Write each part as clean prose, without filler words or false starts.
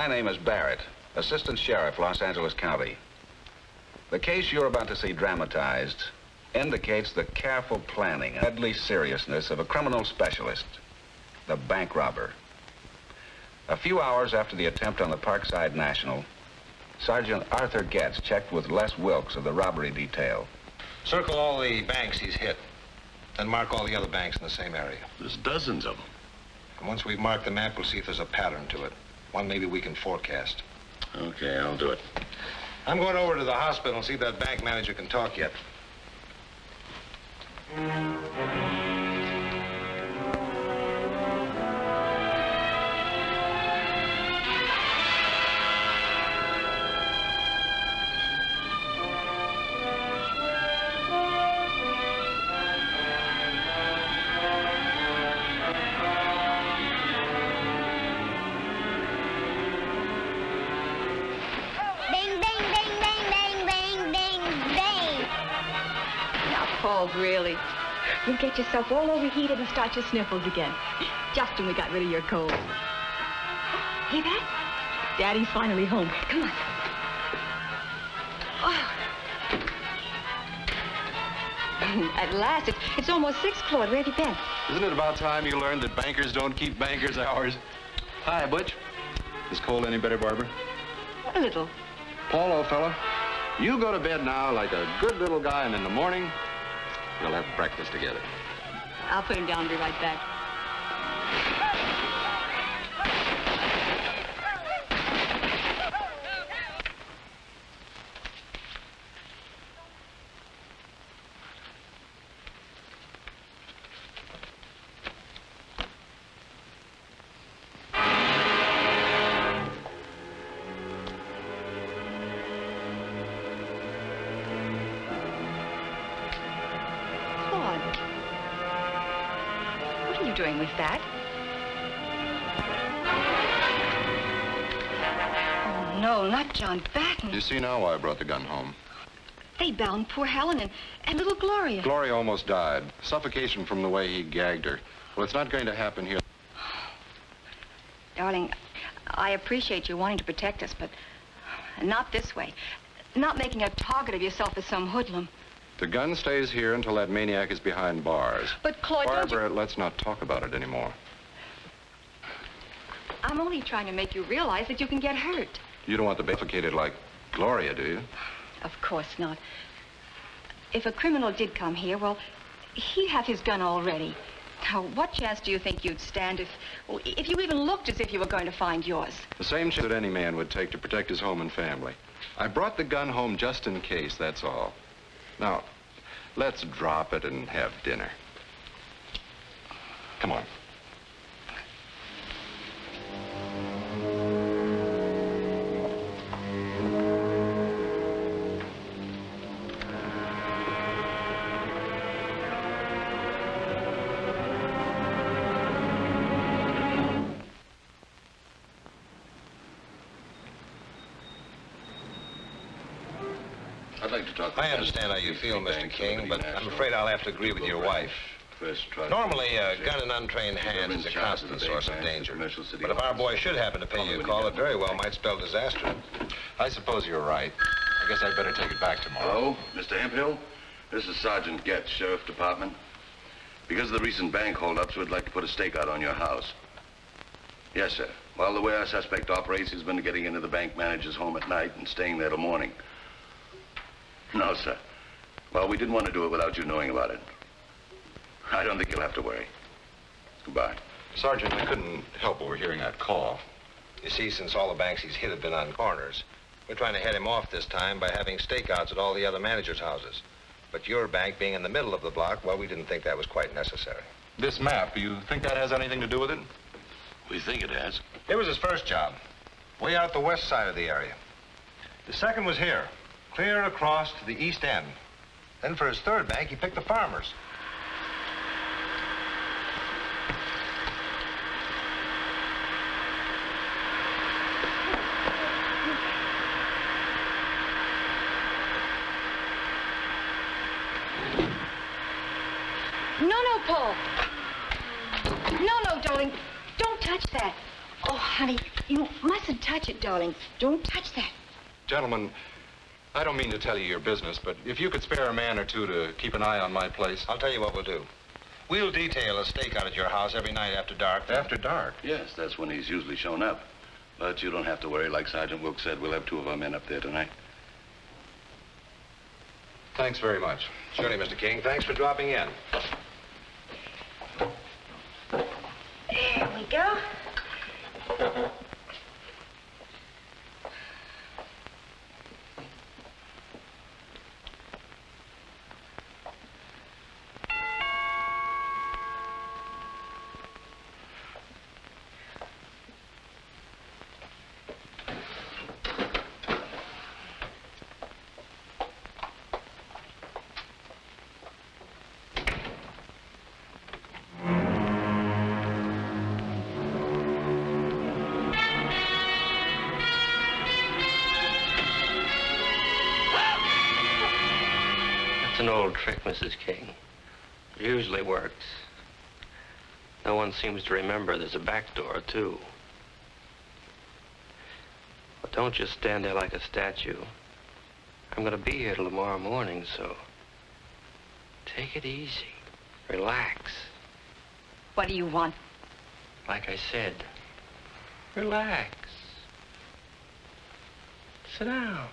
My name is Barrett, Assistant Sheriff, Los Angeles County. The case you're about to see dramatized indicates the careful planning and deadly seriousness of a criminal specialist, the bank robber. A few hours after the attempt on the Parkside National, Sergeant Arthur Getz checked with Les Wilkes of the robbery detail. Circle all the banks he's hit, and mark all the other banks in the same area. There's dozens of them. And once we've marked the map, we'll see if there's a pattern to it. One maybe we can forecast. Okay, I'll do it. I'm going over to the hospital and see if that bank manager can talk yet. Really. You'll get yourself all overheated and start your sniffles again. Just when we got rid of your cold. Hear that? Daddy's finally home. Come on. Oh. At last. It's almost 6, Claude. Where have you been? Isn't it about time you learned that bankers don't keep bankers' hours? Hi, Butch. Is cold any better, Barbara? A little. Paul, old fella, you go to bed now like a good little guy, and in the morning, we'll have breakfast together. I'll put him down and be right back. Doing with that? Oh, no, not John Batten. You see now why I brought the gun home. They bound poor Helen and little Gloria. Gloria almost died. Suffocation from the way he gagged her. Well, it's not going to happen here. Darling, I appreciate you wanting to protect us, but not this way. Not making a target of yourself as some hoodlum. The gun stays here until that maniac is behind bars. But, Claude, Barbara, let's not talk about it anymore. I'm only trying to make you realize that you can get hurt. You don't want to be suffocated like Gloria, do you? Of course not. If a criminal did come here, well, he'd have his gun already. Now, what chance do you think you'd stand if you even looked as if you were going to find yours? The same chance that any man would take to protect his home and family. I brought the gun home just in case, that's all. Now, let's drop it and have dinner. Come on. I understand how you feel, Mr. King, but I'm afraid I'll have to agree with your wife. Normally, a gun in untrained hands is a constant source of danger. But if our boy should happen to pay you a call, it very well might spell disaster. I suppose you're right. I guess I'd better take it back tomorrow. Hello, Mr. Hemphill? This is Sergeant Getz, Sheriff Department. Because of the recent bank holdups, we'd like to put a stakeout on your house. Yes, sir. Well, the way our suspect operates, he's been getting into the bank manager's home at night and staying there till morning. No, sir. Well, we didn't want to do it without you knowing about it. I don't think you'll have to worry. Goodbye. Sergeant, I couldn't help overhearing that call. You see, since all the banks he's hit have been on corners, we're trying to head him off this time by having stakeouts at all the other managers' houses. But your bank being in the middle of the block, well, we didn't think that was quite necessary. This map, you think that has anything to do with it? We think it has. It was his first job, way out the west side of the area. The second was here, clear across to the east end. Then for his third bank, he picked the farmers. No, Paul. No, darling. Don't touch that. Oh, honey, you mustn't touch it, darling. Don't touch that. Gentlemen, I don't mean to tell you your business, but if you could spare a man or two to keep an eye on my place. I'll tell you what we'll do. We'll detail a stakeout at your house every night after dark. After dark? Yes, that's when he's usually shown up. But you don't have to worry. Like Sergeant Wilkes said, we'll have 2 of our men up there tonight. Thanks very much. Surely, Mr. King. Thanks for dropping in. There we go. It's an old trick, Mrs. King. It usually works. No one seems to remember there's a back door, too. But don't just stand there like a statue. I'm gonna be here till tomorrow morning, so take it easy. Relax. What do you want? Like I said, relax. Sit down.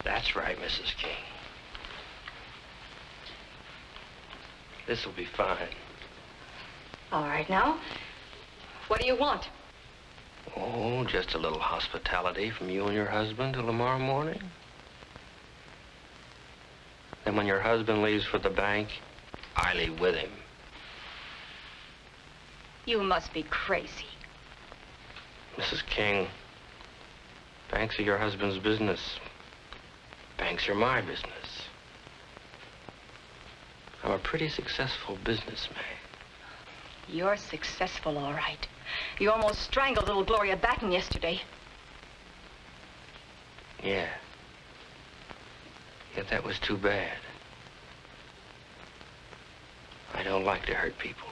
That's right, Mrs. King. This'll be fine. All right, now. What do you want? Oh, just a little hospitality from you and your husband till tomorrow morning. Then when your husband leaves for the bank, I leave with him. You must be crazy. Mrs. King, banks are your husband's business. Banks are my business. I'm a pretty successful businessman. You're successful, all right. You almost strangled little Gloria Batten yesterday. Yeah. Yet that was too bad. I don't like to hurt people.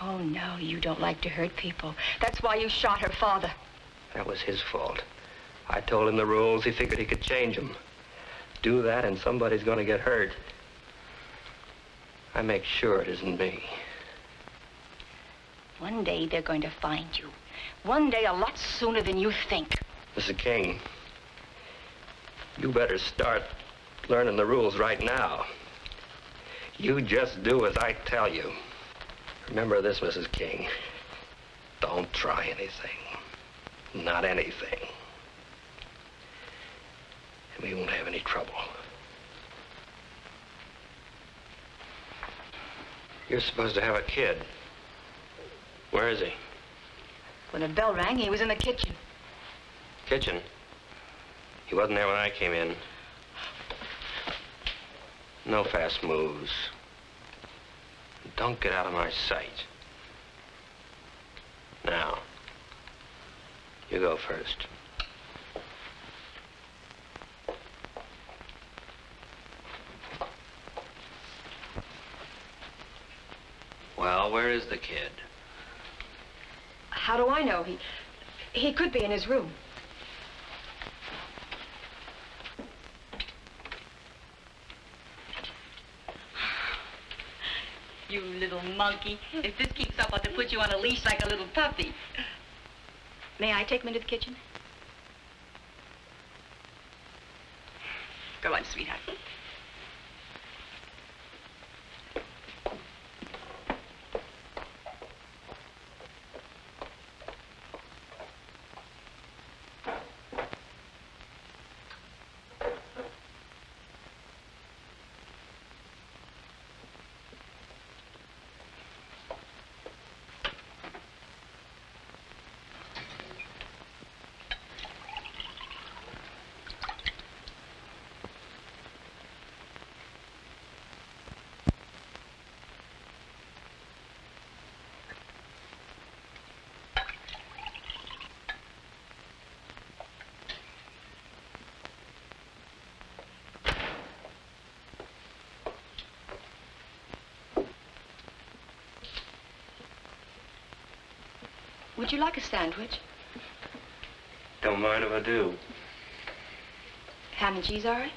Oh, no, you don't like to hurt people. That's why you shot her father. That was his fault. I told him the rules. He figured he could change them. Do that and somebody's going to get hurt. I make sure it isn't me. One day they're going to find you. One day a lot sooner than you think. Mrs. King, you better start learning the rules right now. You just do as I tell you. Remember this, Mrs. King. Don't try anything. Not anything. And we won't have any trouble. You're supposed to have a kid. Where is he? When the bell rang, he was in the kitchen. Kitchen? He wasn't there when I came in. No fast moves. Don't get out of my sight. Now, you go first. Well, where is the kid? How do I know? He could be in his room. You little monkey. If this keeps up, I'll have to put you on a leash like a little puppy. May I take him into the kitchen? Go on, sweetheart. Would you like a sandwich? Don't mind if I do. Ham and cheese, all right?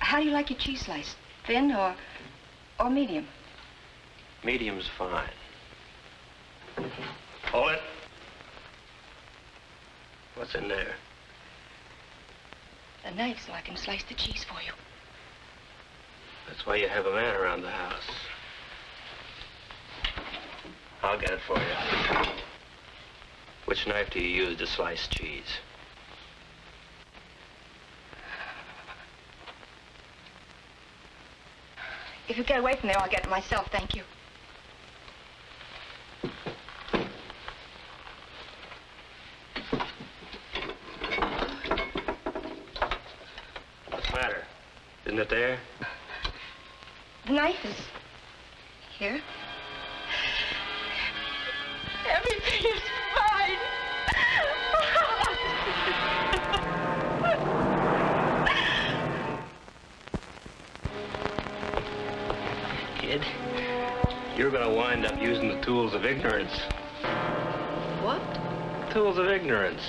How do you like your cheese slice? Thin or medium? Medium's fine. Hold it. What's in there? A knife so I can slice the cheese for you. That's why you have a man around the house. I'll get it for you. Which knife do you use to slice cheese? If you get away from there, I'll get it myself, thank you. What's the matter? Isn't it there? The knife is here. Everything is fine. Kid, you're gonna wind up using the tools of ignorance. What? Tools of ignorance.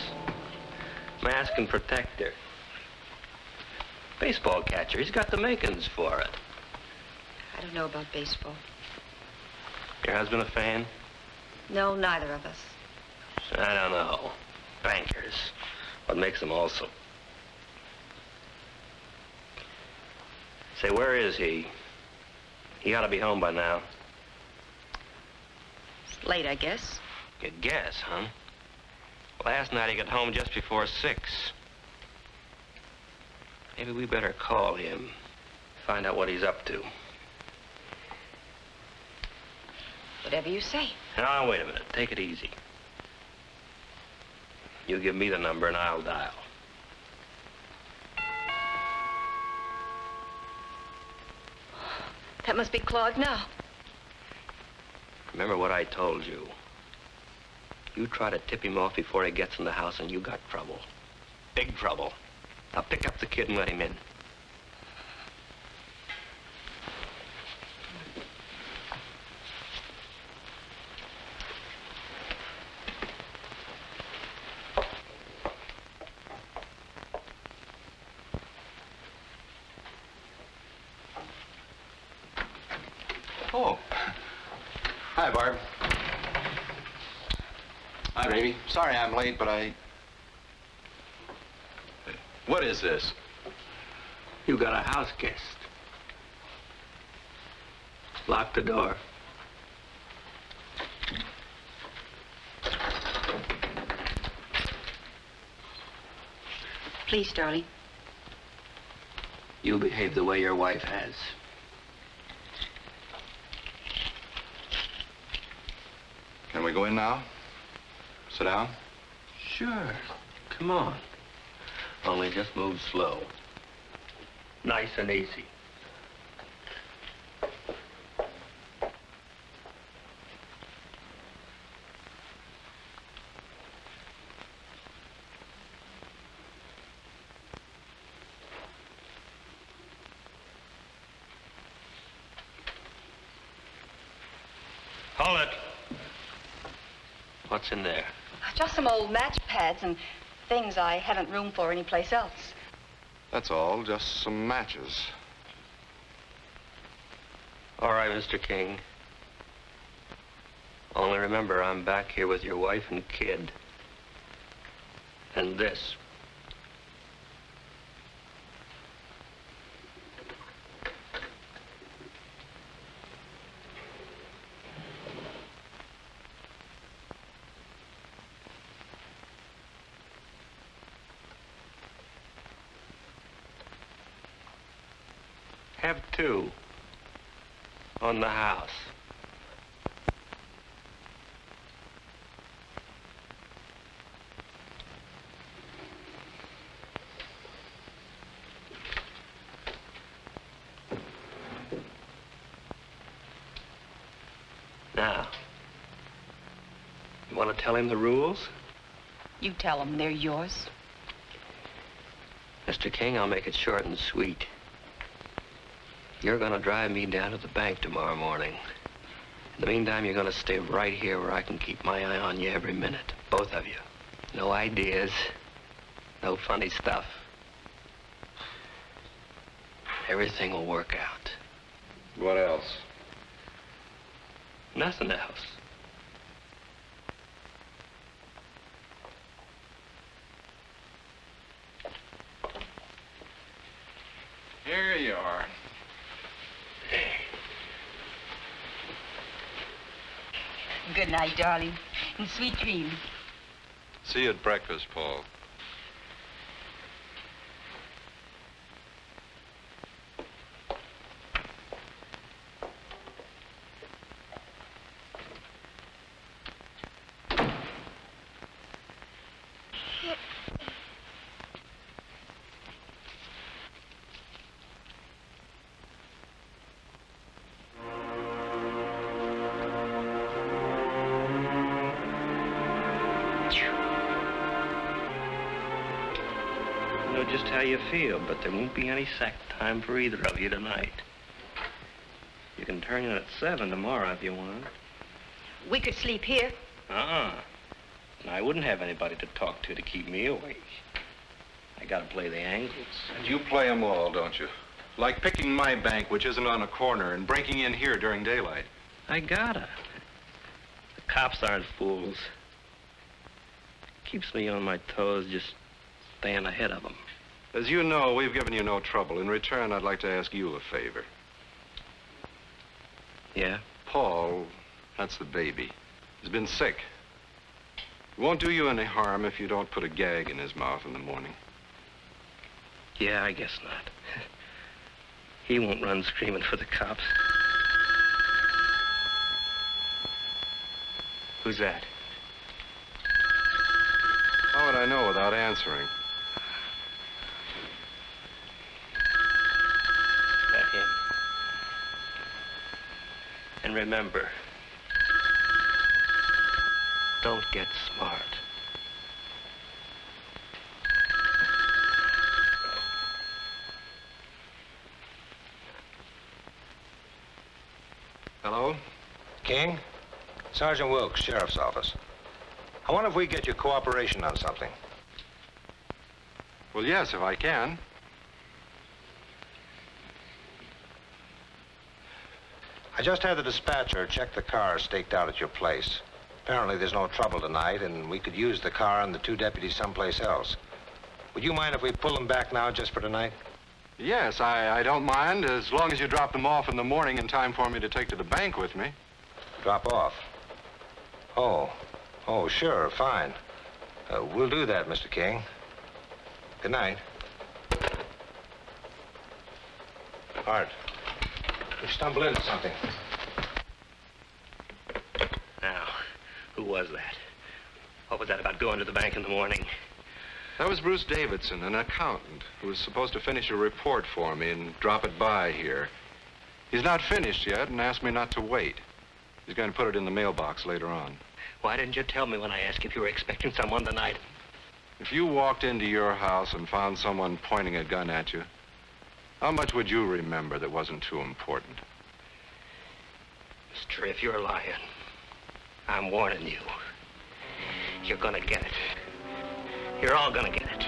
Mask and protector. Baseball catcher. He's got the makings for it. I don't know about baseball. Your husband a fan? No, neither of us. I don't know. Bankers. What makes them also? Say, where is he? He ought to be home by now. It's late, I guess. You guess, huh? Last night he got home just before 6. Maybe we better call him. Find out what he's up to. Whatever you say. Now, wait a minute. Take it easy. You give me the number and I'll dial. That must be Claude now. Remember what I told you. You try to tip him off before he gets in the house and you got trouble. Big trouble. Now pick up the kid and let him in. Oh. Hi, Barb. Hi, baby. Sorry I'm late, but What is this? You got a house guest. Lock the door. Please, darling. You behave the way your wife has. Can we go in now? Sit down? Sure. Come on. Only just move slow. Nice and easy. Hold it. What's in there? Just some old match pads and things I haven't room for anyplace else. That's all, just some matches. All right, Mr. King. Only remember, I'm back here with your wife and kid. And this. have two on the house. Now, you want to tell him the rules? You tell him they're yours. Mr. King, I'll make it short and sweet. You're going to drive me down to the bank tomorrow morning. In the meantime, you're going to stay right here where I can keep my eye on you every minute. Both of you. No ideas. No funny stuff. Everything will work out. What else? Nothing else. Here you are. Good night, darling, and sweet dreams. See you at breakfast, Paul. I know just how you feel, but there won't be any sack time for either of you tonight. You can turn in at 7 tomorrow if you want. We could sleep here. And I wouldn't have anybody to talk to keep me awake. I gotta play the angles. And you play them all, don't you? Like picking my bank, which isn't on a corner, and breaking in here during daylight. I gotta. The cops aren't fools. Keeps me on my toes, just staying ahead of them. As you know, we've given you no trouble. In return, I'd like to ask you a favor. Yeah? Paul, that's the baby, has been sick. It won't do you any harm if you don't put a gag in his mouth in the morning. Yeah, I guess not. He won't run screaming for the cops. Who's that? How would I know without answering? Let him. And remember, don't get smart. Hello? King? Sergeant Wilkes, Sheriff's Office. I wonder if we get your cooperation on something. Well, yes, if I can. I just had the dispatcher check the car staked out at your place. Apparently there's no trouble tonight, and we could use the car and the two deputies someplace else. Would you mind if we pull them back now just for tonight? Yes, I don't mind, as long as you drop them off in the morning in time for me to take to the bank with me. Drop off? Oh, sure, fine. We'll do that, Mr. King. Good night. Art, we stumbled into something. Now, who was that? What was that about going to the bank in the morning? That was Bruce Davidson, an accountant, who was supposed to finish a report for me and drop it by here. He's not finished yet and asked me not to wait. He's going to put it in the mailbox later on. Why didn't you tell me when I asked if you were expecting someone tonight? If you walked into your house and found someone pointing a gun at you, how much would you remember that wasn't too important? Mister, if you're lying, I'm warning you. You're gonna get it. You're all gonna get it.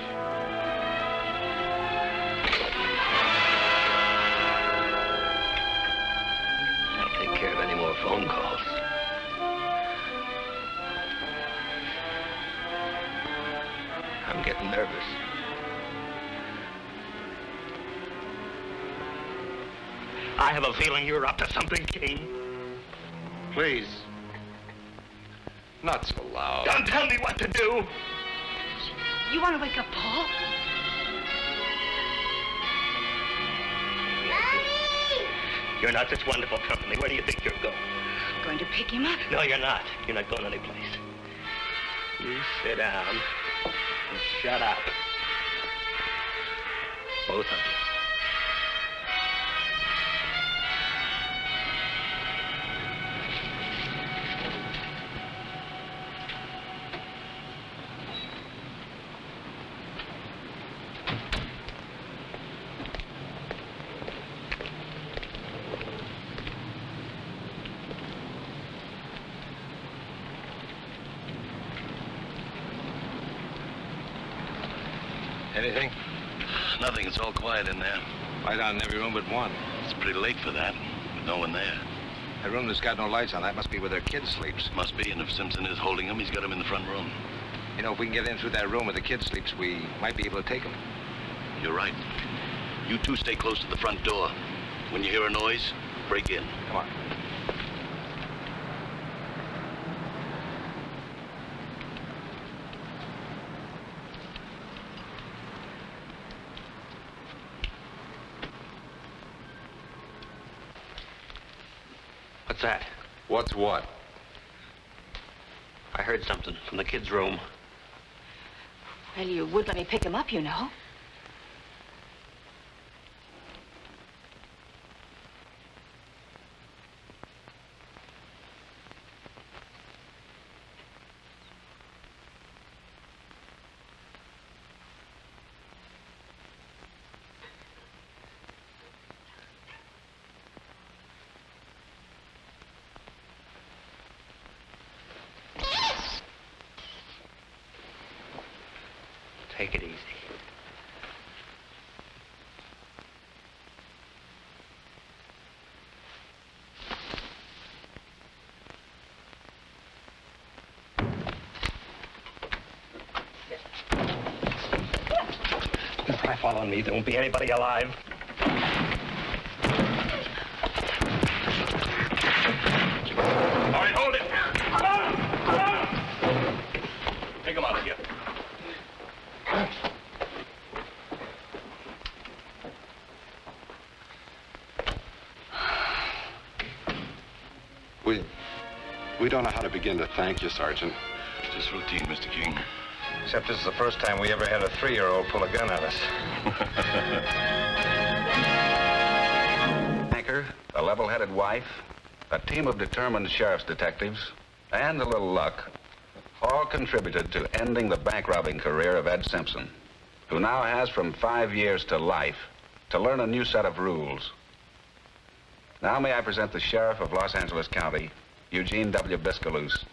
I'll take care of any more phone calls. I'm getting nervous. I have a feeling you're up to something, King. Please. Not so loud. Don't tell me what to do. You want to wake up Paul? Maybe I You're not this wonderful company. Where do you think you're going? I'm going to pick him up. No, you're not. You're not going anyplace. You sit down and shut up. Both of you. Anything? Nothing. It's all quiet in there. Light on in every room but one. It's pretty late for that, with no one there. A room that's got no lights on, that must be where their kid sleeps. Must be, and if Simpson is holding him, he's got him in the front room. You know, if we can get in through that room where the kid sleeps, we might be able to take him. You're right. You two stay close to the front door. When you hear a noise, break in. Come on. What's that? What's what? I heard something from the kid's room. Well, you would let me pick him up, you know. Take it easy. Try following me. There won't be anybody alive. All right, hold it. Take him out of here. We don't know how to begin to thank you, Sergeant. Just routine, Mr. King. Except this is the first time we ever had a 3-year-old pull a gun on us. Anchor, a level-headed wife, a team of determined sheriff's detectives, and a little luck all contributed to ending the bank robbing career of Ed Simpson, who now has from 5 years to life to learn a new set of rules. Now may I present the Sheriff of Los Angeles County, Eugene W. Biscaloose.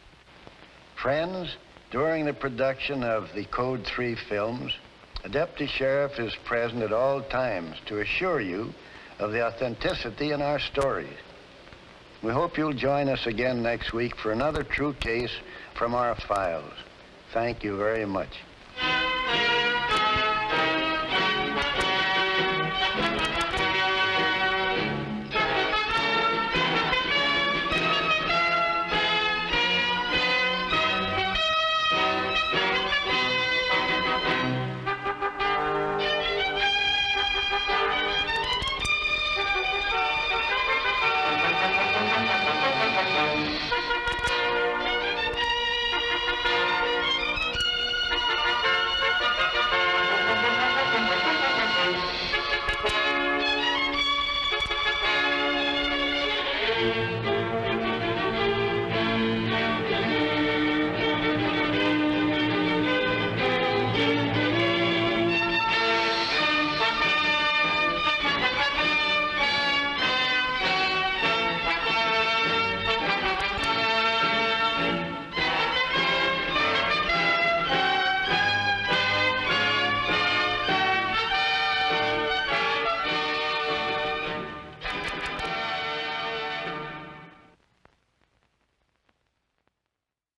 Friends, during the production of the Code 3 films, a deputy sheriff is present at all times to assure you of the authenticity in our stories. We hope you'll join us again next week for another true case from our files. Thank you very much.